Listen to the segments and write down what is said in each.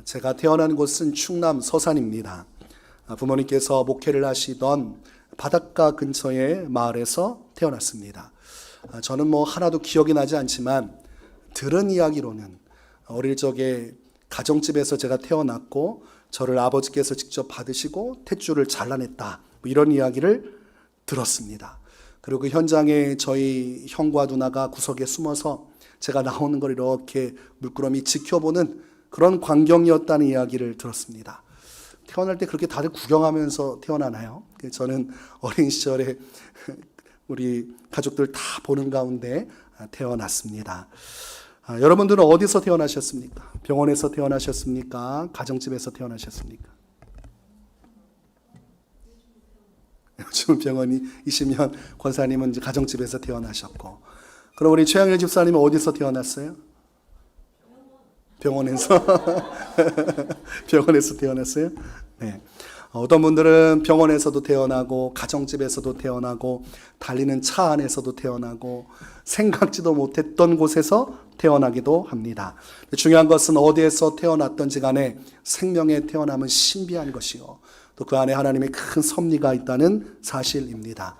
제가 태어난 곳은 충남 서산입니다. 부모님께서 목회를 하시던 바닷가 근처의 마을에서 태어났습니다. 저는 하나도 기억이 나지 않지만 들은 이야기로는 어릴 적에 가정집에서 제가 태어났고 저를 아버지께서 직접 받으시고 탯줄을 잘라냈다, 이런 이야기를 들었습니다. 그리고 그 현장에 저희 형과 누나가 구석에 숨어서 제가 나오는 걸 이렇게 물끄러미 지켜보는 그런 광경이었다는 이야기를 들었습니다. 태어날 때 그렇게 다들 구경하면서 태어나나요? 저는 어린 시절에 우리 가족들 다 보는 가운데 태어났습니다. 여러분들은 어디서 태어나셨습니까? 병원에서 태어나셨습니까? 가정집에서 태어나셨습니까? 요즘 병원이시면 권사님은 이제 가정집에서 태어나셨고, 그럼 우리 최양일 집사님은 어디서 태어났어요? 병원에서 병원에서 태어났어요? 네. 어떤 분들은 병원에서도 태어나고 가정집에서도 태어나고 달리는 차 안에서도 태어나고 생각지도 못했던 곳에서 태어나기도 합니다. 중요한 것은 어디에서 태어났던지 간에 생명의 태어남은 신비한 것이요, 또 그 안에 하나님의 큰 섭리가 있다는 사실입니다.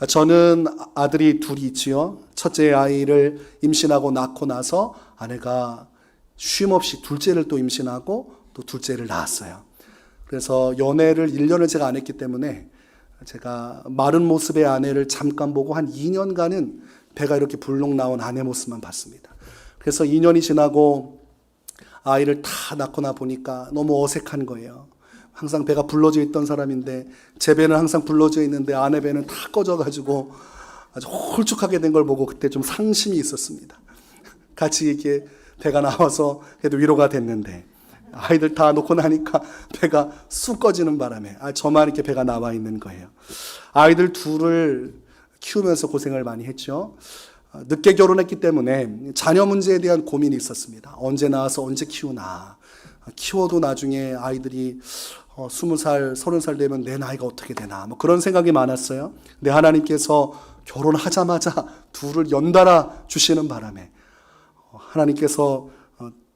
저는 아들이 둘이 있지요. 첫째 아이를 임신하고 낳고 나서 아내가 쉼없이 둘째를 또 임신하고 또 둘째를 낳았어요. 그래서 연애를 1년을 제가 안 했기 때문에 제가 마른 모습의 아내를 잠깐 보고 한 2년간은 배가 이렇게 불룩 나온 아내 모습만 봤습니다. 그래서 2년이 지나고 아이를 다 낳고 나 보니까 너무 어색한 거예요. 항상 배가 불러져 있던 사람인데 제 배는 항상 불러져 있는데 아내 배는 다 꺼져가지고 아주 홀쭉하게 된 걸 보고 그때 좀 상심이 있었습니다. 같이 이렇게 배가 나와서 그래도 위로가 됐는데 아이들 다 놓고 나니까 배가 쑥 꺼지는 바람에 저만 이렇게 배가 나와 있는 거예요. 아이들 둘을 키우면서 고생을 많이 했죠. 늦게 결혼했기 때문에 자녀 문제에 대한 고민이 있었습니다. 언제 낳아서 언제 키우나. 키워도 나중에 아이들이 20살, 30살 되면 내 나이가 어떻게 되나, 그런 생각이 많았어요. 근데 하나님께서 결혼하자마자 둘을 연달아 주시는 바람에 하나님께서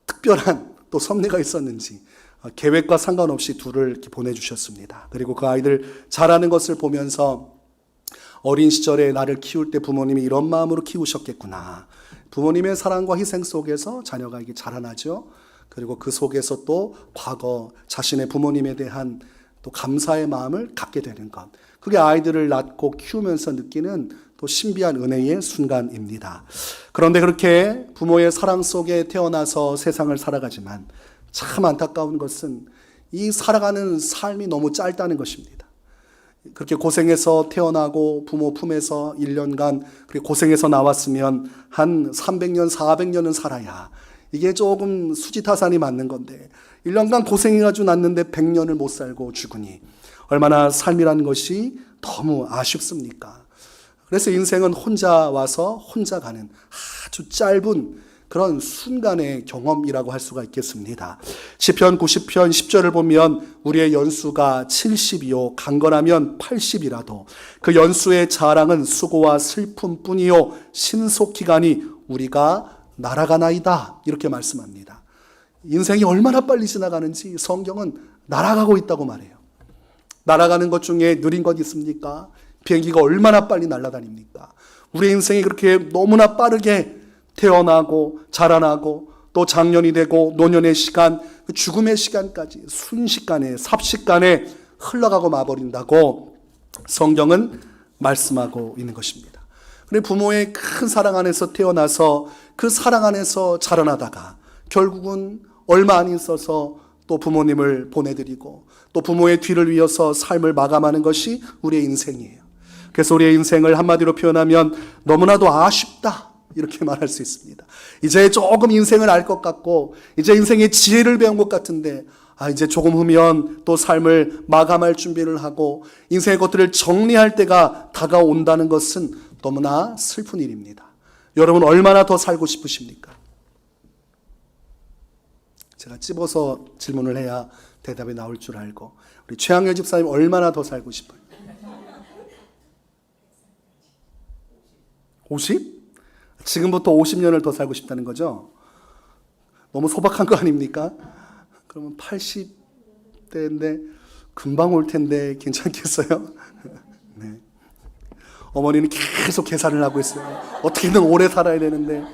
특별한 또 섭리가 있었는지 계획과 상관없이 둘을 이렇게 보내주셨습니다. 그리고 그 아이들 자라는 것을 보면서 어린 시절에 나를 키울 때 부모님이 이런 마음으로 키우셨겠구나. 부모님의 사랑과 희생 속에서 자녀가 이게 자라나죠. 그리고 그 속에서 또 과거 자신의 부모님에 대한 또 감사의 마음을 갖게 되는 것. 그게 아이들을 낳고 키우면서 느끼는 또 신비한 은혜의 순간입니다. 그런데 그렇게 부모의 사랑 속에 태어나서 세상을 살아가지만 참 안타까운 것은 이 살아가는 삶이 너무 짧다는 것입니다. 그렇게 고생해서 태어나고 부모 품에서 1년간 그렇게 고생해서 나왔으면 한 300년, 400년은 살아야 이게 조금 수지타산이 맞는 건데 1년간 고생해가지고 낳는데 100년을 못 살고 죽으니 얼마나 삶이라는 것이 너무 아쉽습니까? 그래서 인생은 혼자 와서 혼자 가는 아주 짧은 그런 순간의 경험이라고 할 수가 있겠습니다. 시편 90편 10절을 보면 우리의 연수가 70이요 강건하면 80이라도 그 연수의 자랑은 수고와 슬픔뿐이요 신속히가니 우리가 날아가나이다, 이렇게 말씀합니다. 인생이 얼마나 빨리 지나가는지 성경은 날아가고 있다고 말해요. 날아가는 것 중에 느린 것 있습니까? 비행기가 얼마나 빨리 날아다닙니까? 우리 인생이 그렇게 너무나 빠르게 태어나고 자라나고 또 장년이 되고 노년의 시간, 죽음의 시간까지 순식간에 삽시간에 흘러가고 마버린다고 성경은 말씀하고 있는 것입니다. 근데 부모의 큰 사랑 안에서 태어나서 그 사랑 안에서 자라나다가 결국은 얼마 안 있어서 또 부모님을 보내드리고 또 부모의 뒤를 이어서 삶을 마감하는 것이 우리의 인생이에요. 그래서 우리의 인생을 한마디로 표현하면 너무나도 아쉽다, 이렇게 말할 수 있습니다. 이제 조금 인생을 알 것 같고 이제 인생의 지혜를 배운 것 같은데 이제 조금 후면 또 삶을 마감할 준비를 하고 인생의 것들을 정리할 때가 다가온다는 것은 너무나 슬픈 일입니다. 여러분 얼마나 더 살고 싶으십니까? 제가 찝어서 질문을 해야 대답이 나올 줄 알고, 우리 최양열 집사님 얼마나 더 살고 싶어요? 50? 지금부터 50년을 더 살고 싶다는 거죠? 너무 소박한 거 아닙니까? 그러면 80대인데 금방 올 텐데 괜찮겠어요? 네. 어머니는 계속 계산을 하고 있어요. 어떻게든 오래 살아야 되는데.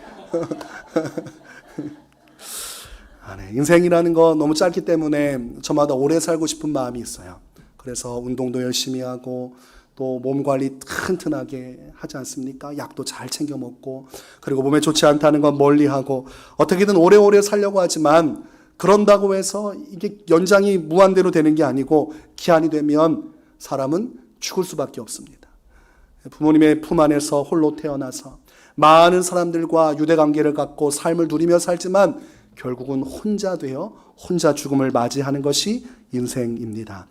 네. 인생이라는 건 너무 짧기 때문에 저마다 오래 살고 싶은 마음이 있어요. 그래서 운동도 열심히 하고 또 몸 관리 튼튼하게 하지 않습니까? 약도 잘 챙겨 먹고, 그리고 몸에 좋지 않다는 건 멀리하고, 어떻게든 오래오래 살려고 하지만 그런다고 해서 이게 연장이 무한대로 되는 게 아니고 기한이 되면 사람은 죽을 수밖에 없습니다. 부모님의 품 안에서 홀로 태어나서 많은 사람들과 유대관계를 갖고 삶을 누리며 살지만 결국은 혼자 되어 혼자 죽음을 맞이하는 것이 인생입니다.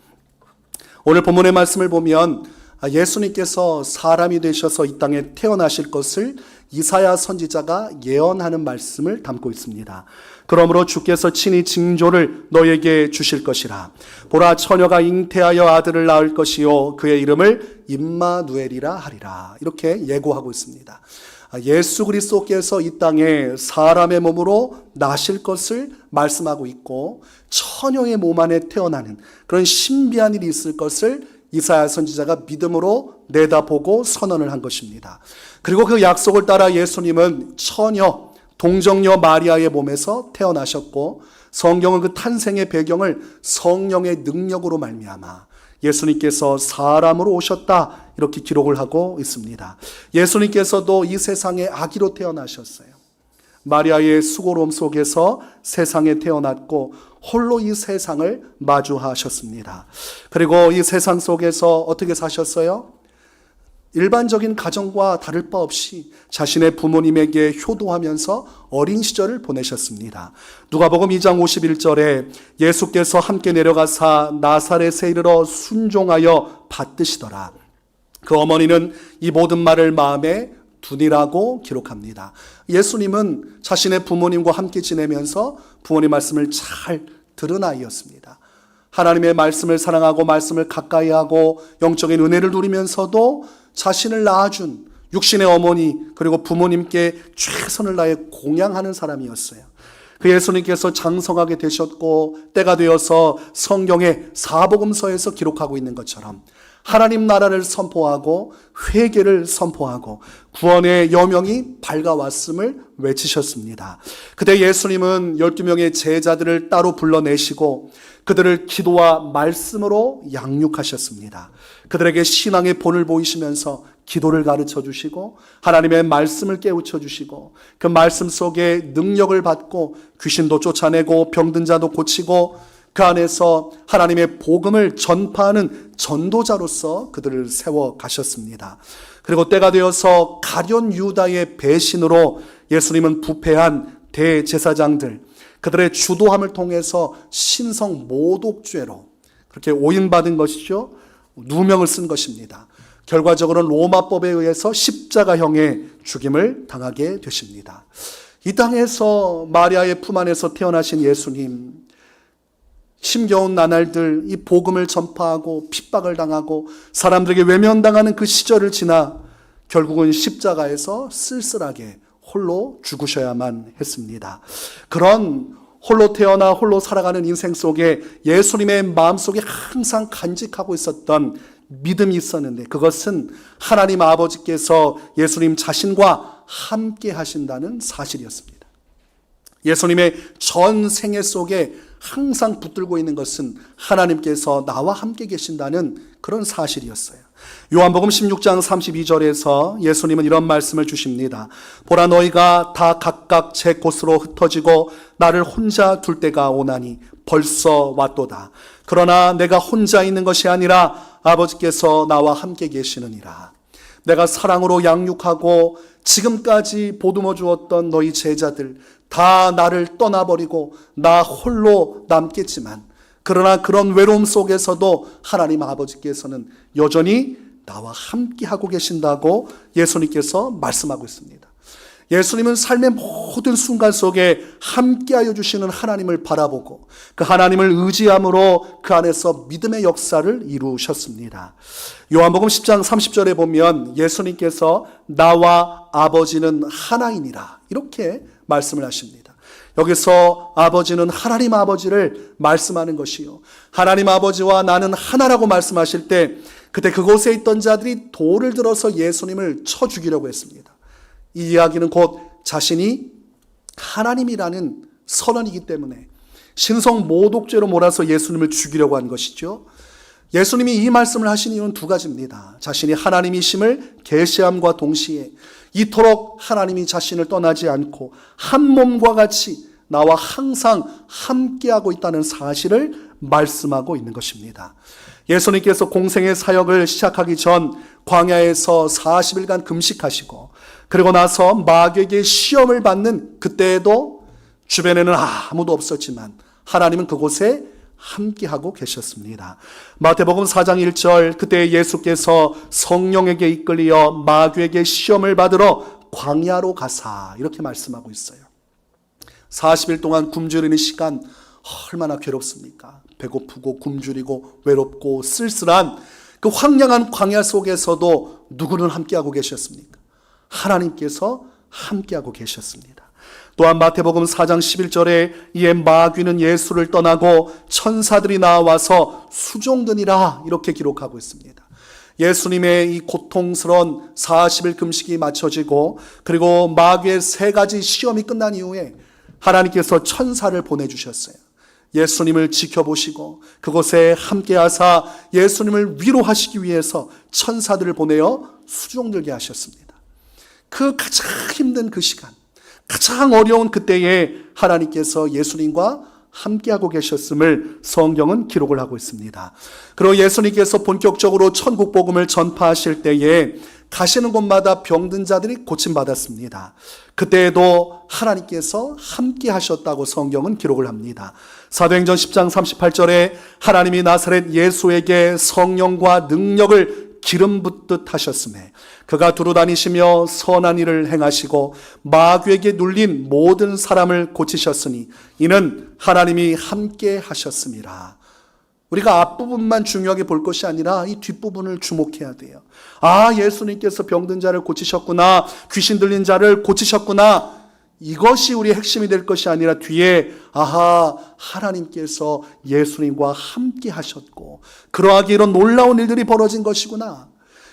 오늘 본문의 말씀을 보면 예수님께서 사람이 되셔서 이 땅에 태어나실 것을 이사야 선지자가 예언하는 말씀을 담고 있습니다. 그러므로 주께서 친히 징조를 너에게 주실 것이라. 보라, 처녀가 잉태하여 아들을 낳을 것이요 그의 이름을 임마누엘이라 하리라. 이렇게 예고하고 있습니다. 예수 그리스도께서 이 땅에 사람의 몸으로 나실 것을 말씀하고 있고, 처녀의 몸 안에 태어나는 그런 신비한 일이 있을 것을 이사야 선지자가 믿음으로 내다보고 선언을 한 것입니다. 그리고 그 약속을 따라 예수님은 처녀 동정녀 마리아의 몸에서 태어나셨고, 성경은 그 탄생의 배경을 성령의 능력으로 말미암아 예수님께서 사람으로 오셨다 이렇게 기록을 하고 있습니다. 예수님께서도 이 세상에 아기로 태어나셨어요. 마리아의 수고로움 속에서 세상에 태어났고 홀로 이 세상을 마주하셨습니다. 그리고 이 세상 속에서 어떻게 사셨어요? 일반적인 가정과 다를 바 없이 자신의 부모님에게 효도하면서 어린 시절을 보내셨습니다. 누가복음 2장 51절에 예수께서 함께 내려가사 나사렛에 이르러 순종하여 받드시더라. 그 어머니는 이 모든 말을 마음에 두니라고 기록합니다. 예수님은 자신의 부모님과 함께 지내면서 부모님 말씀을 잘 들은 아이였습니다. 하나님의 말씀을 사랑하고 말씀을 가까이 하고 영적인 은혜를 누리면서도 자신을 낳아준 육신의 어머니 그리고 부모님께 최선을 다해 공양하는 사람이었어요. 그 예수님께서 장성하게 되셨고 때가 되어서 성경의 사복음서에서 기록하고 있는 것처럼 하나님 나라를 선포하고 회개를 선포하고 구원의 여명이 밝아왔음을 외치셨습니다. 그때 예수님은 12명의 제자들을 따로 불러내시고 그들을 기도와 말씀으로 양육하셨습니다. 그들에게 신앙의 본을 보이시면서 기도를 가르쳐 주시고 하나님의 말씀을 깨우쳐 주시고 그 말씀 속에 능력을 받고 귀신도 쫓아내고 병든 자도 고치고 그 안에서 하나님의 복음을 전파하는 전도자로서 그들을 세워 가셨습니다. 그리고 때가 되어서 가룟 유다의 배신으로 예수님은 부패한 대제사장들 그들의 주도함을 통해서 신성 모독죄로 그렇게 오인받은 것이죠. 누명을 쓴 것입니다. 결과적으로는 로마법에 의해서 십자가형의 죽임을 당하게 되십니다. 이 땅에서 마리아의 품 안에서 태어나신 예수님, 힘겨운 나날들 이 복음을 전파하고 핍박을 당하고 사람들에게 외면당하는 그 시절을 지나 결국은 십자가에서 쓸쓸하게 홀로 죽으셔야만 했습니다. 그런 홀로 태어나 홀로 살아가는 인생 속에 예수님의 마음속에 항상 간직하고 있었던 믿음이 있었는데 그것은 하나님 아버지께서 예수님 자신과 함께 하신다는 사실이었습니다. 예수님의 전 생애 속에 항상 붙들고 있는 것은 하나님께서 나와 함께 계신다는 그런 사실이었어요. 요한복음 16장 32절에서 예수님은 이런 말씀을 주십니다. 보라, 너희가 다 각각 제 곳으로 흩어지고 나를 혼자 둘 때가 오나니 벌써 왔도다. 그러나 내가 혼자 있는 것이 아니라 아버지께서 나와 함께 계시느니라. 내가 사랑으로 양육하고 지금까지 보듬어 주었던 너희 제자들 다 나를 떠나버리고 나 홀로 남겠지만 그러나 그런 외로움 속에서도 하나님 아버지께서는 여전히 나와 함께 하고 계신다고 예수님께서 말씀하고 있습니다. 예수님은 삶의 모든 순간 속에 함께하여 주시는 하나님을 바라보고 그 하나님을 의지함으로 그 안에서 믿음의 역사를 이루셨습니다. 요한복음 10장 30절에 보면 예수님께서 나와 아버지는 하나이니라 이렇게 말씀을 하십니다. 여기서 아버지는 하나님 아버지를 말씀하는 것이요, 하나님 아버지와 나는 하나라고 말씀하실 때 그때 그곳에 있던 자들이 돌을 들어서 예수님을 쳐 죽이려고 했습니다. 이 이야기는 곧 자신이 하나님이라는 선언이기 때문에 신성 모독죄로 몰아서 예수님을 죽이려고 한 것이죠. 예수님이 이 말씀을 하신 이유는 두 가지입니다. 자신이 하나님이심을 계시함과 동시에 이토록 하나님이 자신을 떠나지 않고 한 몸과 같이 나와 항상 함께하고 있다는 사실을 말씀하고 있는 것입니다. 예수님께서 공생의 사역을 시작하기 전 광야에서 40일간 금식하시고 그리고 나서 마귀에게 시험을 받는 그때에도 주변에는 아무도 없었지만 하나님은 그곳에 함께하고 계셨습니다. 마태복음 4장 1절, 그때 예수께서 성령에게 이끌려 마귀에게 시험을 받으러 광야로 가사, 이렇게 말씀하고 있어요. 40일 동안 굶주리는 시간 얼마나 괴롭습니까? 배고프고 굶주리고 외롭고 쓸쓸한 그 황량한 광야 속에서도 누구는 함께하고 계셨습니까? 하나님께서 함께하고 계셨습니다. 또한 마태복음 4장 11절에 이에 마귀는 예수를 떠나고 천사들이 나와서 수종드니라, 이렇게 기록하고 있습니다. 예수님의 이 고통스러운 40일 금식이 마쳐지고 그리고 마귀의 세 가지 시험이 끝난 이후에 하나님께서 천사를 보내주셨어요. 예수님을 지켜보시고 그곳에 함께하사 예수님을 위로하시기 위해서 천사들을 보내어 수종들게 하셨습니다. 그 가장 힘든 그 시간, 가장 어려운 그때에 하나님께서 예수님과 함께하고 계셨음을 성경은 기록을 하고 있습니다. 그리고 예수님께서 본격적으로 천국 복음을 전파하실 때에 가시는 곳마다 병든 자들이 고침받았습니다. 그때에도 하나님께서 함께 하셨다고 성경은 기록을 합니다. 사도행전 10장 38절에 하나님이 나사렛 예수에게 성령과 능력을 기름 붓듯 하셨음에 그가 두루 다니시며 선한 일을 행하시고 마귀에게 눌린 모든 사람을 고치셨으니 이는 하나님이 함께 하셨음이라. 우리가 앞부분만 중요하게 볼 것이 아니라 이 뒷부분을 주목해야 돼요. 아, 예수님께서 병든 자를 고치셨구나, 귀신 들린 자를 고치셨구나, 이것이 우리의 핵심이 될 것이 아니라 뒤에 아하, 하나님께서 예수님과 함께 하셨고 그러하기에 이런 놀라운 일들이 벌어진 것이구나,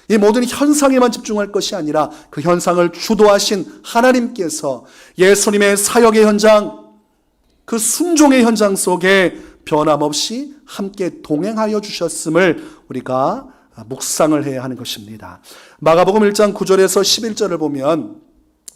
이 모든 현상에만 집중할 것이 아니라 그 현상을 주도하신 하나님께서 예수님의 사역의 현장, 그 순종의 현장 속에 변함없이 함께 동행하여 주셨음을 우리가 묵상을 해야 하는 것입니다. 마가복음 1장 9절에서 11절을 보면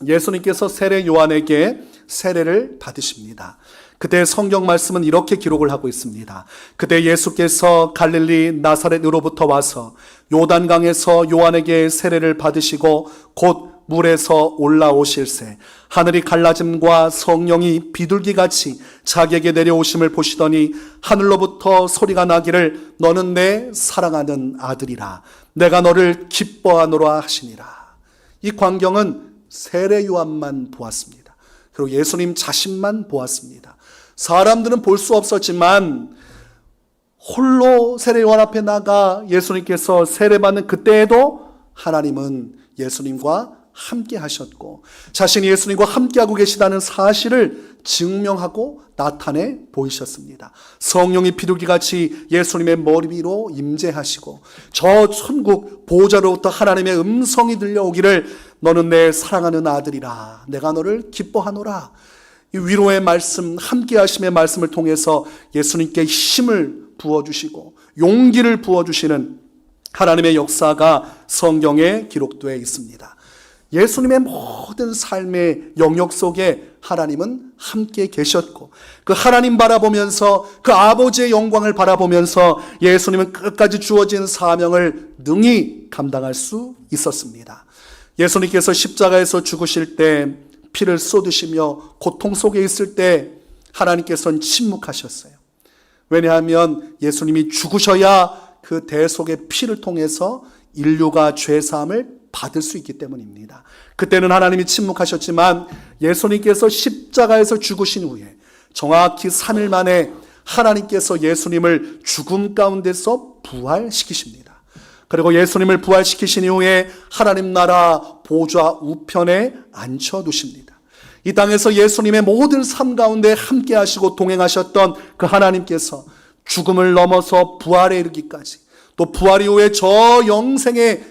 예수님께서 세례 요한에게 세례를 받으십니다. 그때 성경 말씀은 이렇게 기록을 하고 있습니다. 그때 예수께서 갈릴리 나사렛으로부터 와서 요단강에서 요한에게 세례를 받으시고 곧 물에서 올라오실새 하늘이 갈라짐과 성령이 비둘기같이 자기에게 내려오심을 보시더니 하늘로부터 소리가 나기를 너는 내 사랑하는 아들이라 내가 너를 기뻐하노라 하시니라. 이 광경은 세례 요한만 보았습니다. 그리고 예수님 자신만 보았습니다. 사람들은 볼 수 없었지만 홀로 세례 요한 앞에 나가 예수님께서 세례받는 그때에도 하나님은 예수님과 함께 하셨고 자신이 예수님과 함께하고 계시다는 사실을 증명하고 나타내 보이셨습니다. 성령이 비둘기같이 예수님의 머리 위로 임재하시고 저 천국 보호자로부터 하나님의 음성이 들려오기를 너는 내 사랑하는 아들이라 내가 너를 기뻐하노라. 이 위로의 말씀, 함께하심의 말씀을 통해서 예수님께 힘을 부어주시고 용기를 부어주시는 하나님의 역사가 성경에 기록되어 있습니다. 예수님의 모든 삶의 영역 속에 하나님은 함께 계셨고 그 하나님 바라보면서 그 아버지의 영광을 바라보면서 예수님은 끝까지 주어진 사명을 능히 감당할 수 있었습니다. 예수님께서 십자가에서 죽으실 때 피를 쏟으시며 고통 속에 있을 때 하나님께서는 침묵하셨어요. 왜냐하면 예수님이 죽으셔야 그 대속의 피를 통해서 인류가 죄사함을 받을 수 있기 때문입니다. 그때는 하나님이 침묵하셨지만 예수님께서 십자가에서 죽으신 후에 정확히 3일 만에 하나님께서 예수님을 죽음 가운데서 부활시키십니다. 그리고 예수님을 부활시키신 이후에 하나님 나라 보좌 우편에 앉혀두십니다. 이 땅에서 예수님의 모든 삶 가운데 함께 하시고 동행하셨던 그 하나님께서 죽음을 넘어서 부활에 이르기까지, 또 부활 이후에 저 영생의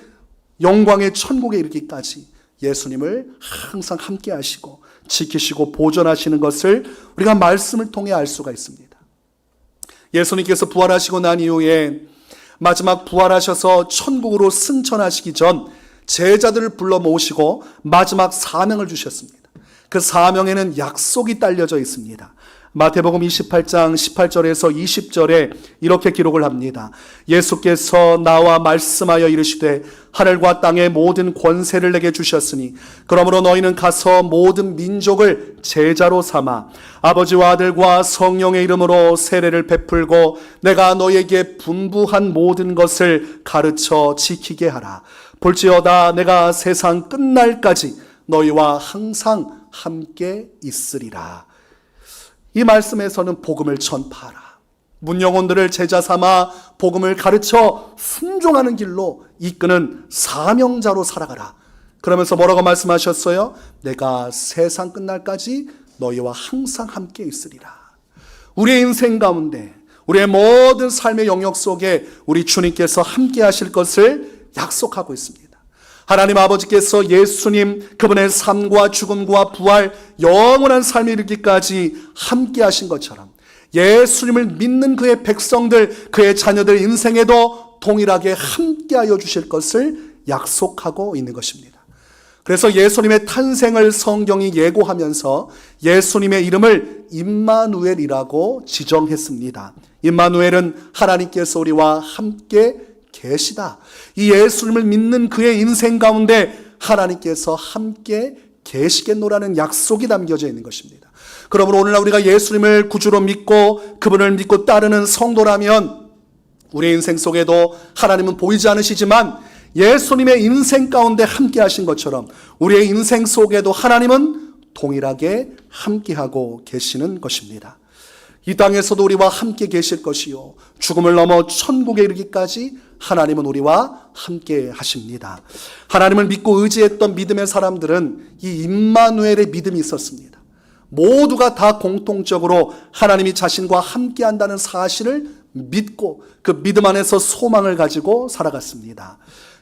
영광의 천국에 이르기까지 예수님을 항상 함께 하시고 지키시고 보존하시는 것을 우리가 말씀을 통해 알 수가 있습니다. 예수님께서 부활하시고 난 이후에 마지막 부활하셔서 천국으로 승천하시기 전 제자들을 불러 모으시고 마지막 사명을 주셨습니다. 그 사명에는 약속이 딸려져 있습니다. 마태복음 28장 18절에서 20절에 이렇게 기록을 합니다. 예수께서 나와 말씀하여 이르시되 하늘과 땅의 모든 권세를 내게 주셨으니 그러므로 너희는 가서 모든 민족을 제자로 삼아 아버지와 아들과 성령의 이름으로 세례를 베풀고 내가 너희에게 분부한 모든 것을 가르쳐 지키게 하라. 볼지어다 내가 세상 끝날까지 너희와 항상 함께 있으리라. 이 말씀에서는 복음을 전파하라, 문영혼들을 제자 삼아 복음을 가르쳐 순종하는 길로 이끄는 사명자로 살아가라. 그러면서 뭐라고 말씀하셨어요? 내가 세상 끝날까지 너희와 항상 함께 있으리라. 우리의 인생 가운데, 우리의 모든 삶의 영역 속에 우리 주님께서 함께 하실 것을 약속하고 있습니다. 하나님 아버지께서 예수님 그분의 삶과 죽음과 부활 영원한 삶에 이르기까지 함께 하신 것처럼 예수님을 믿는 그의 백성들, 그의 자녀들 인생에도 동일하게 함께하여 주실 것을 약속하고 있는 것입니다. 그래서 예수님의 탄생을 성경이 예고하면서 예수님의 이름을 임마누엘이라고 지정했습니다. 임마누엘은 하나님께서 우리와 함께 계시다. 이 예수님을 믿는 그의 인생 가운데 하나님께서 함께 계시겠노라는 약속이 담겨져 있는 것입니다. 그러므로 오늘날 우리가 예수님을 구주로 믿고 그분을 믿고 따르는 성도라면 우리의 인생 속에도 하나님은 보이지 않으시지만 예수님의 인생 가운데 함께 하신 것처럼 우리의 인생 속에도 하나님은 동일하게 함께하고 계시는 것입니다. 이 땅에서도 우리와 함께 계실 것이요 죽음을 넘어 천국에 이르기까지 하나님은 우리와 함께 하십니다. 하나님을 믿고 의지했던 믿음의 사람들은 이 임마누엘의 믿음이 있었습니다. 모두가 다 공통적으로 하나님이 자신과 함께 한다는 사실을 믿고 그 믿음 안에서 소망을 가지고 살아갔습니다.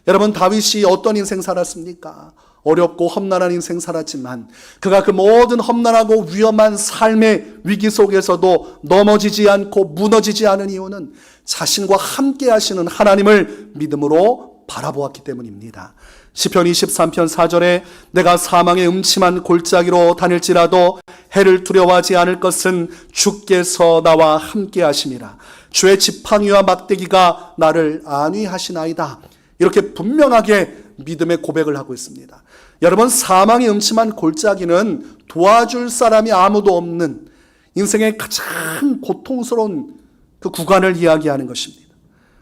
여러분, 다윗이 어떤 인생 살았습니까? 어렵고 험난한 인생 살았지만 그가 그 모든 험난하고 위험한 삶의 위기 속에서도 넘어지지 않고 무너지지 않은 이유는 자신과 함께 하시는 하나님을 믿음으로 바라보았기 때문입니다. 시편 23편 4절에 내가 사망의 음침한 골짜기로 다닐지라도 해를 두려워하지 않을 것은 주께서 나와 함께 하심이라. 주의 지팡이와 막대기가 나를 안위하시나이다. 이렇게 분명하게 믿음의 고백을 하고 있습니다. 여러분, 사망의 음침한 골짜기는 도와줄 사람이 아무도 없는 인생의 가장 고통스러운 그 구간을 이야기하는 것입니다.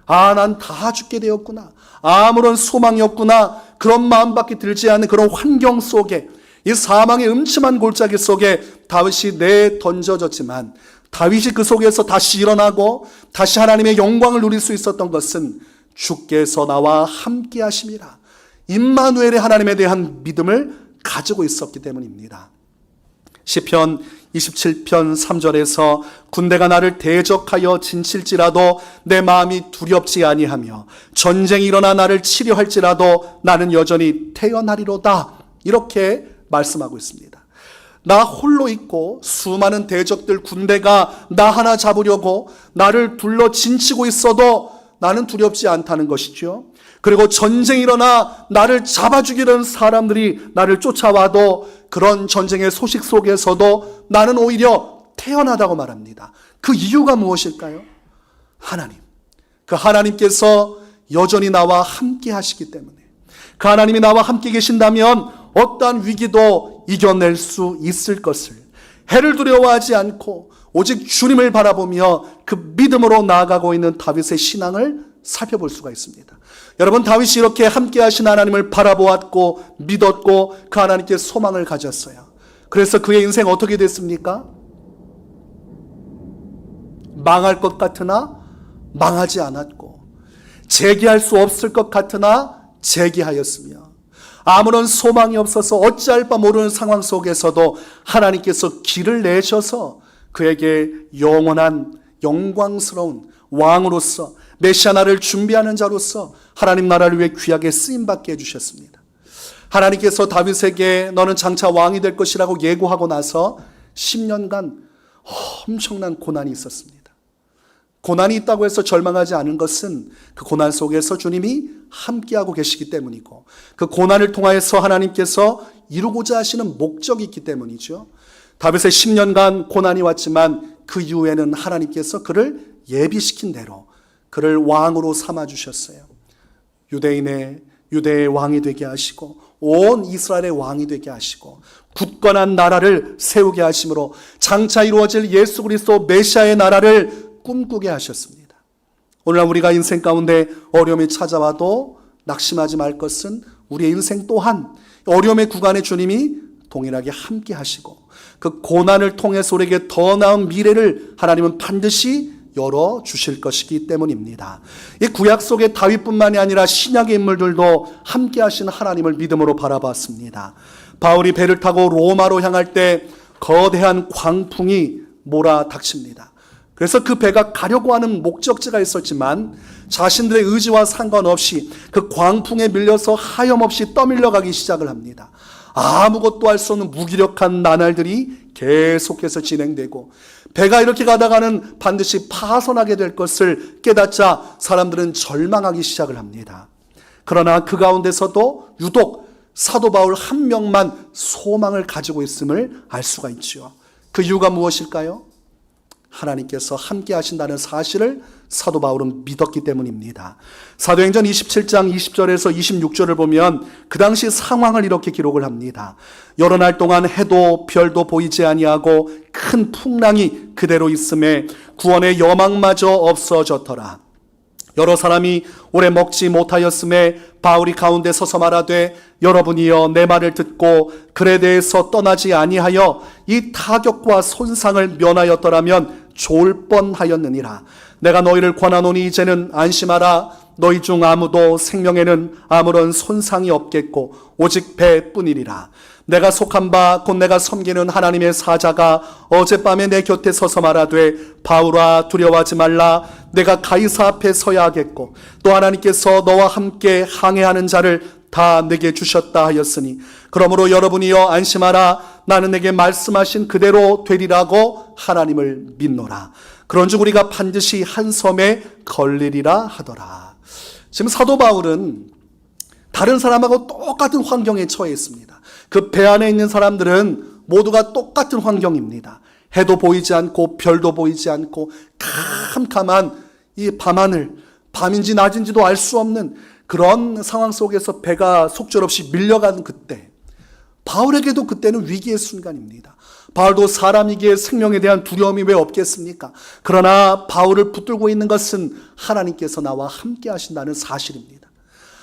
난 다 죽게 되었구나, 아무런 소망이 없구나, 그런 마음밖에 들지 않는 그런 환경 속에, 이 사망의 음침한 골짜기 속에 다윗이 내던져졌지만 다윗이 그 속에서 다시 일어나고 다시 하나님의 영광을 누릴 수 있었던 것은 주께서 나와 함께 하심이라, 임마누엘의 하나님에 대한 믿음을 가지고 있었기 때문입니다. 시편 27편 3절에서 군대가 나를 대적하여 진칠지라도 내 마음이 두렵지 아니하며 전쟁이 일어나 나를 치려 할지라도 나는 여전히 태어나리로다, 이렇게 말씀하고 있습니다. 나 홀로 있고 수많은 대적들 군대가 나 하나 잡으려고 나를 둘러 진치고 있어도 나는 두렵지 않다는 것이죠. 그리고 전쟁이 일어나 나를 잡아 죽이려는 사람들이 나를 쫓아와도 그런 전쟁의 소식 속에서도 나는 오히려 태어나다고 말합니다. 그 이유가 무엇일까요? 하나님. 그 하나님께서 여전히 나와 함께 하시기 때문에, 그 하나님이 나와 함께 계신다면 어떠한 위기도 이겨낼 수 있을 것을, 해를 두려워하지 않고 오직 주님을 바라보며 그 믿음으로 나아가고 있는 다윗의 신앙을 살펴볼 수가 있습니다. 여러분, 다윗이 이렇게 함께 하신 하나님을 바라보았고 믿었고 그 하나님께 소망을 가졌어요. 그래서 그의 인생 어떻게 됐습니까? 망할 것 같으나 망하지 않았고, 재기할 수 없을 것 같으나 재기하였으며, 아무런 소망이 없어서 어찌할 바 모르는 상황 속에서도 하나님께서 길을 내셔서 그에게 영원한 영광스러운 왕으로서 메시아 나라를 준비하는 자로서 하나님 나라를 위해 귀하게 쓰임받게 해주셨습니다. 하나님께서 다윗에게 너는 장차 왕이 될 것이라고 예고하고 나서 10년간 엄청난 고난이 있었습니다. 고난이 있다고 해서 절망하지 않은 것은 그 고난 속에서 주님이 함께하고 계시기 때문이고, 그 고난을 통하여서 하나님께서 이루고자 하시는 목적이 있기 때문이죠. 다윗의 10년간 고난이 왔지만 그 이후에는 하나님께서 그를 예비시킨 대로 그를 왕으로 삼아주셨어요. 유대의 왕이 되게 하시고 온 이스라엘의 왕이 되게 하시고 굳건한 나라를 세우게 하심으로 장차 이루어질 예수 그리스도 메시아의 나라를 꿈꾸게 하셨습니다. 오늘날 우리가 인생 가운데 어려움이 찾아와도 낙심하지 말 것은 우리의 인생 또한 어려움의 구간에 주님이 동일하게 함께 하시고 그 고난을 통해서 우리에게 더 나은 미래를 하나님은 반드시 열어주실 것이기 때문입니다. 이 구약 속의 다윗뿐만이 아니라 신약의 인물들도 함께 하신 하나님을 믿음으로 바라봤습니다. 바울이 배를 타고 로마로 향할 때 거대한 광풍이 몰아닥칩니다. 그래서 그 배가 가려고 하는 목적지가 있었지만 자신들의 의지와 상관없이 그 광풍에 밀려서 하염없이 떠밀려가기 시작을 합니다. 아무것도 할 수 없는 무기력한 나날들이 계속해서 진행되고 배가 이렇게 가다가는 반드시 파손하게 될 것을 깨닫자 사람들은 절망하기 시작을 합니다. 그러나 그 가운데서도 유독 사도 바울 한 명만 소망을 가지고 있음을 알 수가 있죠. 그 이유가 무엇일까요? 하나님께서 함께 하신다는 사실을 사도 바울은 믿었기 때문입니다. 사도행전 27장 20절에서 26절을 보면 그 당시 상황을 이렇게 기록을 합니다. 여러 날 동안 해도 별도 보이지 아니하고 큰 풍랑이 그대로 있음에 구원의 여망마저 없어졌더라. 여러 사람이 오래 먹지 못하였음에 바울이 가운데 서서 말하되 여러분이여 내 말을 듣고 글에 대해서 떠나지 아니하여 이 타격과 손상을 면하였더라면 좋을 뻔하였느니라. 내가 너희를 권하노니 이제는 안심하라. 너희 중 아무도 생명에는 아무런 손상이 없겠고 오직 배뿐이리라. 내가 속한 바 곧 내가 섬기는 하나님의 사자가 어젯밤에 내 곁에 서서 말하되 바울아 두려워하지 말라. 내가 가이사 앞에 서야 하겠고 또 하나님께서 너와 함께 항해하는 자를 다 내게 주셨다 하였으니 그러므로 여러분이여 안심하라. 나는 내게 말씀하신 그대로 되리라고 하나님을 믿노라. 그런즉 우리가 반드시 한 섬에 걸리리라 하더라. 지금 사도 바울은 다른 사람하고 똑같은 환경에 처해 있습니다. 그 배 안에 있는 사람들은 모두가 똑같은 환경입니다. 해도 보이지 않고 별도 보이지 않고 캄캄한 이 밤하늘, 밤인지 낮인지도 알 수 없는 그런 상황 속에서 배가 속절없이 밀려가는 그때, 바울에게도 그때는 위기의 순간입니다. 바울도 사람이기에 생명에 대한 두려움이 왜 없겠습니까? 그러나 바울을 붙들고 있는 것은 하나님께서 나와 함께 하신다는 사실입니다.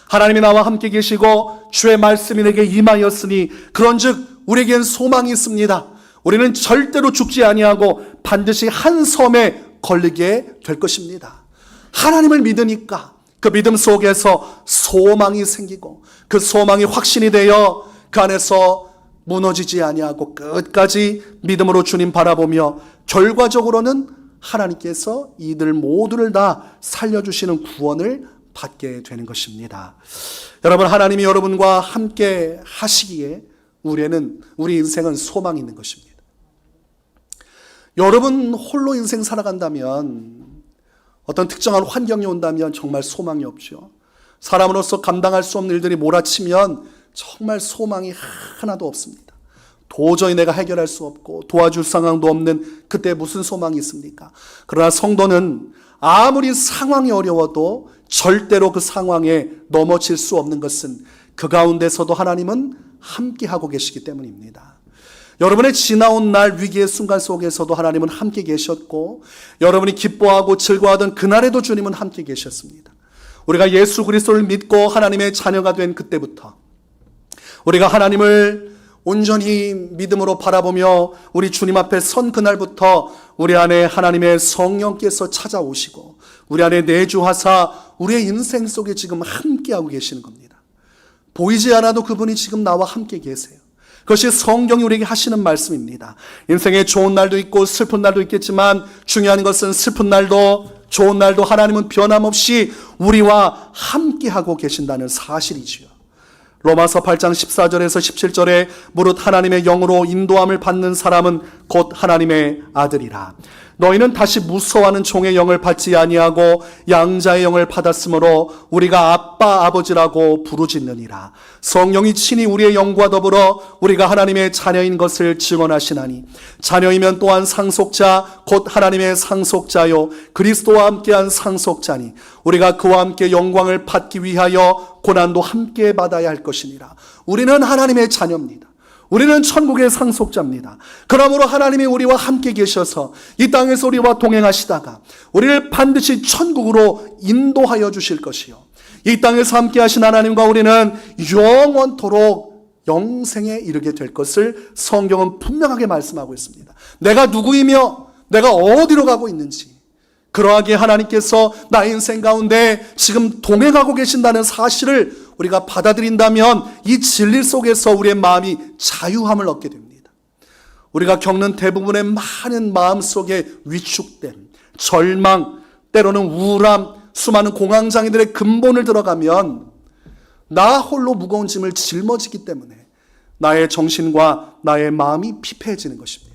하나님이 나와 함께 계시고 주의 말씀이 내게 임하였으니 그런즉 우리에겐 소망이 있습니다. 우리는 절대로 죽지 아니하고 반드시 한 섬에 걸리게 될 것입니다. 하나님을 믿으니까 그 믿음 속에서 소망이 생기고 그 소망이 확신이 되어 그 안에서 무너지지 아니하고 끝까지 믿음으로 주님 바라보며 결과적으로는 하나님께서 이들 모두를 다 살려주시는 구원을 받게 되는 것입니다. 여러분, 하나님이 여러분과 함께 하시기에 우리 인생은 소망이 있는 것입니다. 여러분 홀로 인생 살아간다면, 어떤 특정한 환경이 온다면 정말 소망이 없죠. 사람으로서 감당할 수 없는 일들이 몰아치면 정말 소망이 하나도 없습니다. 도저히 내가 해결할 수 없고 도와줄 상황도 없는 그때 무슨 소망이 있습니까? 그러나 성도는 아무리 상황이 어려워도 절대로 그 상황에 넘어질 수 없는 것은 그 가운데서도 하나님은 함께하고 계시기 때문입니다. 여러분의 지나온 날 위기의 순간 속에서도 하나님은 함께 계셨고, 여러분이 기뻐하고 즐거워하던 그날에도 주님은 함께 계셨습니다. 우리가 예수 그리스도를 믿고 하나님의 자녀가 된 그때부터, 우리가 하나님을 온전히 믿음으로 바라보며 우리 주님 앞에 선 그날부터 우리 안에 하나님의 성령께서 찾아오시고 우리 안에 내주하사 우리의 인생 속에 지금 함께하고 계시는 겁니다. 보이지 않아도 그분이 지금 나와 함께 계세요. 그것이 성경이 우리에게 하시는 말씀입니다. 인생에 좋은 날도 있고 슬픈 날도 있겠지만 중요한 것은 슬픈 날도 좋은 날도 하나님은 변함없이 우리와 함께하고 계신다는 사실이지요. 로마서 8장 14절에서 17절에 무릇 하나님의 영으로 인도함을 받는 사람은 곧 하나님의 아들이라. 너희는 다시 무서워하는 종의 영을 받지 아니하고 양자의 영을 받았으므로 우리가 아빠 아버지라고 부르짖느니라. 성령이 친히 우리의 영과 더불어 우리가 하나님의 자녀인 것을 증언하시나니 자녀이면 또한 상속자 곧 하나님의 상속자요 그리스도와 함께한 상속자니 우리가 그와 함께 영광을 받기 위하여 고난도 함께 받아야 할 것이니라. 우리는 하나님의 자녀입니다. 우리는 천국의 상속자입니다. 그러므로 하나님이 우리와 함께 계셔서 이 땅에서 우리와 동행하시다가 우리를 반드시 천국으로 인도하여 주실 것이요, 이 땅에서 함께 하신 하나님과 우리는 영원토록 영생에 이르게 될 것을 성경은 분명하게 말씀하고 있습니다. 내가 누구이며 내가 어디로 가고 있는지, 그러하게 하나님께서 나의 인생 가운데 지금 동행하고 계신다는 사실을 우리가 받아들인다면 이 진리 속에서 우리의 마음이 자유함을 얻게 됩니다. 우리가 겪는 대부분의 많은 마음속에 위축됨, 절망, 때로는 우울함, 수많은 공황장애들의 근본을 들어가면 나 홀로 무거운 짐을 짊어지기 때문에 나의 정신과 나의 마음이 피폐해지는 것입니다.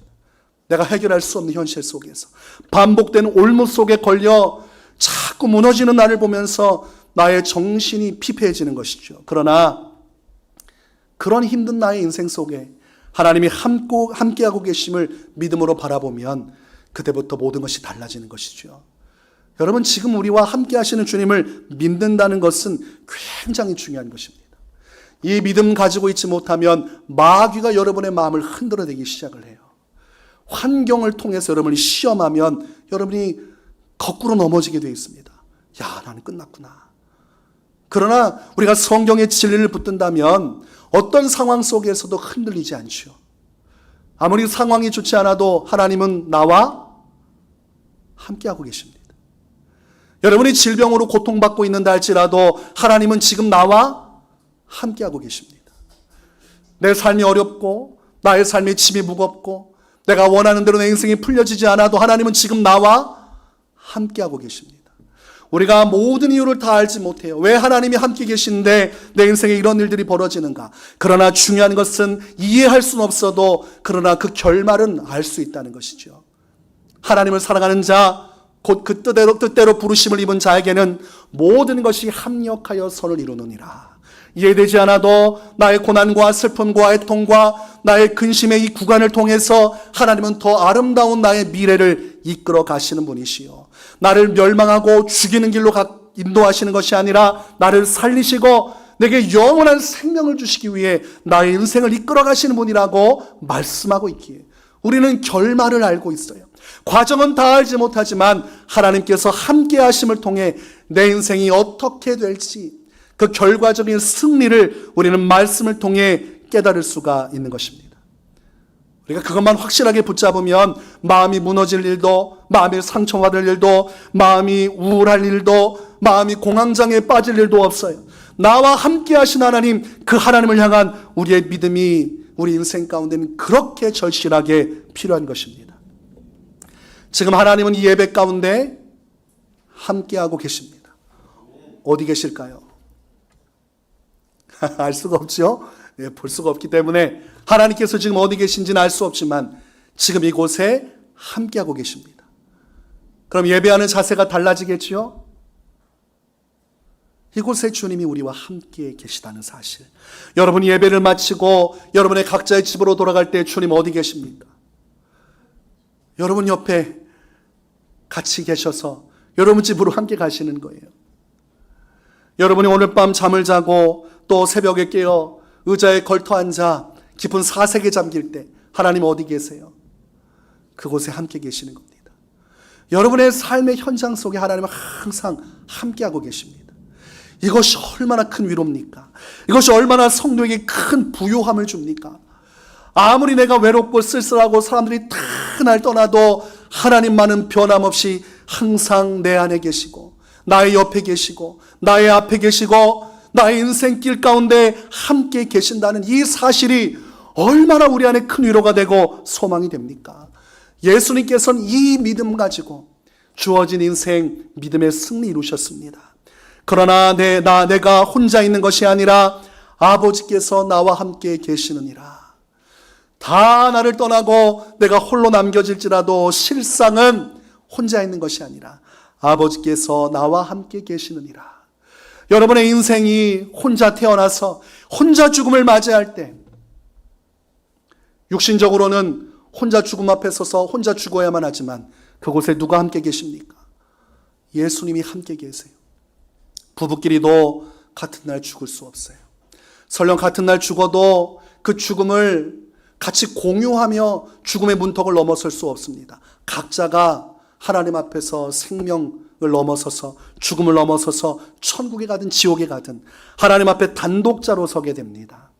내가 해결할 수 없는 현실 속에서 반복되는 올무 속에 걸려 자꾸 무너지는 나를 보면서 나의 정신이 피폐해지는 것이죠. 그러나 그런 힘든 나의 인생 속에 하나님이 함께하고 계심을 믿음으로 바라보면 그때부터 모든 것이 달라지는 것이죠. 여러분, 지금 우리와 함께 하시는 주님을 믿는다는 것은 굉장히 중요한 것입니다. 이 믿음 가지고 있지 못하면 마귀가 여러분의 마음을 흔들어대기 시작을 해요. 환경을 통해서 여러분이 시험하면 여러분이 거꾸로 넘어지게 되어 있습니다. 야, 나는 끝났구나. 그러나 우리가 성경의 진리를 붙든다면 어떤 상황 속에서도 흔들리지 않죠. 아무리 상황이 좋지 않아도 하나님은 나와 함께하고 계십니다. 여러분이 질병으로 고통받고 있는다 할지라도 하나님은 지금 나와 함께하고 계십니다. 내 삶이 어렵고 나의 삶의 짐이 무겁고 내가 원하는 대로 내 인생이 풀려지지 않아도 하나님은 지금 나와 함께하고 계십니다. 우리가 모든 이유를 다 알지 못해요. 왜 하나님이 함께 계신데 내 인생에 이런 일들이 벌어지는가? 그러나 중요한 것은 이해할 수는 없어도 그러나 그 결말은 알 수 있다는 것이죠. 하나님을 사랑하는 자, 곧 그 뜻대로 부르심을 입은 자에게는 모든 것이 합력하여 선을 이루느니라. 이해되지 않아도 나의 고난과 슬픔과 애통과 나의 근심의 이 구간을 통해서 하나님은 더 아름다운 나의 미래를 이끌어 가시는 분이시요, 나를 멸망하고 죽이는 길로 인도하시는 것이 아니라 나를 살리시고 내게 영원한 생명을 주시기 위해 나의 인생을 이끌어 가시는 분이라고 말씀하고 있기에 우리는 결말을 알고 있어요. 과정은 다 알지 못하지만 하나님께서 함께 하심을 통해 내 인생이 어떻게 될지 그 결과적인 승리를 우리는 말씀을 통해 깨달을 수가 있는 것입니다. 우리가 그것만 확실하게 붙잡으면 마음이 무너질 일도, 마음이 상처받을 일도, 마음이 우울할 일도, 마음이 공황장애에 빠질 일도 없어요. 나와 함께 하신 하나님, 그 하나님을 향한 우리의 믿음이 우리 인생 가운데는 그렇게 절실하게 필요한 것입니다. 지금 하나님은 이 예배 가운데 함께하고 계십니다. 어디 계실까요? 알 수가 없죠. 볼 수가 없기 때문에 하나님께서 지금 어디 계신지는 알 수 없지만 지금 이곳에 함께하고 계십니다. 그럼 예배하는 자세가 달라지겠죠? 이곳에 주님이 우리와 함께 계시다는 사실. 여러분이 예배를 마치고 여러분의 각자의 집으로 돌아갈 때 주님 어디 계십니까? 여러분 옆에 같이 계셔서 여러분 집으로 함께 가시는 거예요. 여러분이 오늘 밤 잠을 자고 또 새벽에 깨어 의자에 걸터 앉아 깊은 사색에 잠길 때 하나님 어디 계세요? 그곳에 함께 계시는 겁니다. 여러분의 삶의 현장 속에 하나님은 항상 함께하고 계십니다. 이것이 얼마나 큰 위로입니까? 이것이 얼마나 성도에게 큰 부요함을 줍니까? 아무리 내가 외롭고 쓸쓸하고 사람들이 다 날 떠나도 하나님만은 변함없이 항상 내 안에 계시고 나의 옆에 계시고 나의 앞에 계시고 나의 인생길 가운데 함께 계신다는 이 사실이 얼마나 우리 안에 큰 위로가 되고 소망이 됩니까? 예수님께서는 이 믿음 가지고 주어진 인생 믿음의 승리 이루셨습니다. 그러나 내가 혼자 있는 것이 아니라 아버지께서 나와 함께 계시느니라. 다 나를 떠나고 내가 홀로 남겨질지라도 실상은 혼자 있는 것이 아니라 아버지께서 나와 함께 계시느니라. 여러분의 인생이 혼자 태어나서 혼자 죽음을 맞이할 때, 육신적으로는 혼자 죽음 앞에 서서 혼자 죽어야만 하지만 그곳에 누가 함께 계십니까? 예수님이 함께 계세요. 부부끼리도 같은 날 죽을 수 없어요. 설령 같은 날 죽어도 그 죽음을 같이 공유하며 죽음의 문턱을 넘어설 수 없습니다. 각자가 하나님 앞에서 생명을 넘어서서 죽음을 넘어서서 천국에 가든 지옥에 가든 하나님 앞에 단독자로 서게 됩니다.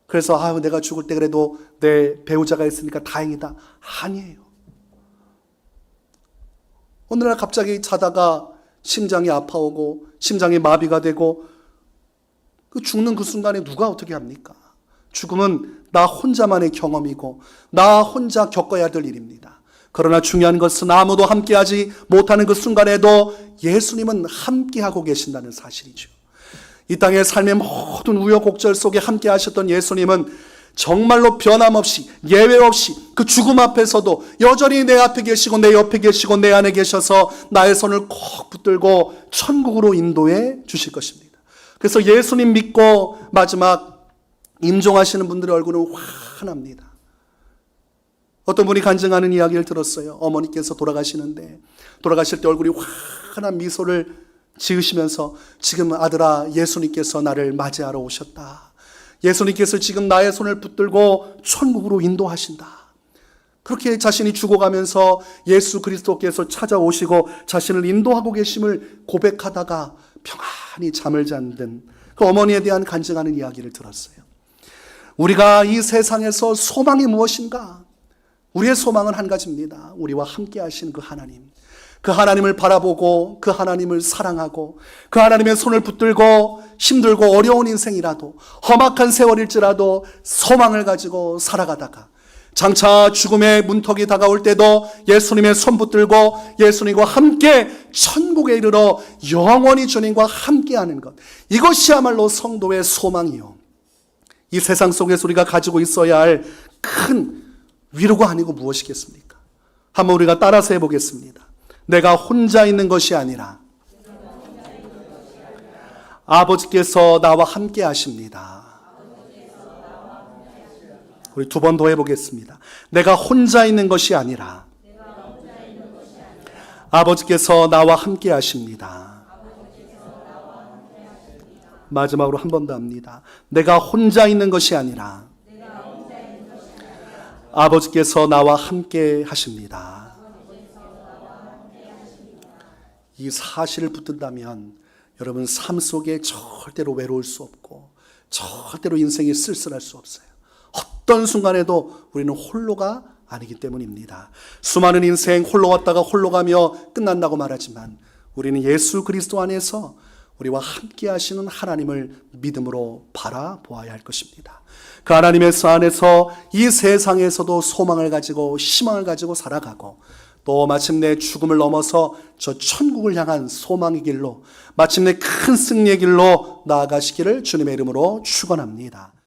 그래서 내가 죽을 때 그래도 내 배우자가 있으니까 다행이다. 아니에요. 어느 날 갑자기 자다가 심장이 아파오고 심장이 마비가 되고 죽는 그 순간에 누가 어떻게 합니까? 죽음은 나 혼자만의 경험이고 나 혼자 겪어야 될 일입니다. 그러나 중요한 것은 아무도 함께하지 못하는 그 순간에도 예수님은 함께하고 계신다는 사실이죠. 이 땅의 삶의 모든 우여곡절 속에 함께하셨던 예수님은 정말로 변함없이 예외 없이 그 죽음 앞에서도 여전히 내 앞에 계시고 내 옆에 계시고 내 안에 계셔서 나의 손을 꼭 붙들고 천국으로 인도해 주실 것입니다. 그래서 예수님 믿고 마지막 임종하시는 분들의 얼굴은 환합니다. 어떤 분이 간증하는 이야기를 들었어요. 어머니께서 돌아가시는데 돌아가실 때 얼굴이 환한 미소를 지으시면서 지금 아들아 예수님께서 나를 맞이하러 오셨다. 예수님께서 지금 나의 손을 붙들고 천국으로 인도하신다. 그렇게 자신이 죽어가면서 예수 그리스도께서 찾아오시고 자신을 인도하고 계심을 고백하다가 평안히 잠을 잠든 그 어머니에 대한 간증하는 이야기를 들었어요. 우리가 이 세상에서 소망이 무엇인가? 우리의 소망은 한 가지입니다. 우리와 함께 하신 그 하나님. 그 하나님을 바라보고 그 하나님을 사랑하고 그 하나님의 손을 붙들고 힘들고 어려운 인생이라도 험악한 세월일지라도 소망을 가지고 살아가다가 장차 죽음의 문턱이 다가올 때도 예수님의 손 붙들고 예수님과 함께 천국에 이르러 영원히 주님과 함께하는 것, 이것이야말로 성도의 소망이요, 이 세상 속에서 우리가 가지고 있어야 할 큰 위로가 아니고 무엇이겠습니까? 한번 우리가 따라서 해보겠습니다. 내가 혼자 있는 것이 아니라 아버지께서 나와 함께 하십니다. 우리 두 번 더 해보겠습니다. 내가 혼자 있는 것이 아니라 아버지께서 나와 함께 하십니다. 마지막으로 한 번 더 합니다. 내가 혼자 있는 것이 아니라 아버지께서 나와 함께 하십니다. 이 사실을 붙든다면 여러분 삶 속에 절대로 외로울 수 없고 절대로 인생이 쓸쓸할 수 없어요. 어떤 순간에도 우리는 홀로가 아니기 때문입니다. 수많은 인생 홀로 왔다가 홀로 가며 끝난다고 말하지만 우리는 예수 그리스도 안에서 우리와 함께 하시는 하나님을 믿음으로 바라보아야 할 것입니다. 그 하나님의 안에서 이 세상에서도 소망을 가지고 희망을 가지고 살아가고 또 마침내 죽음을 넘어서 저 천국을 향한 소망의 길로 마침내 큰 승리의 길로 나아가시기를 주님의 이름으로 축원합니다.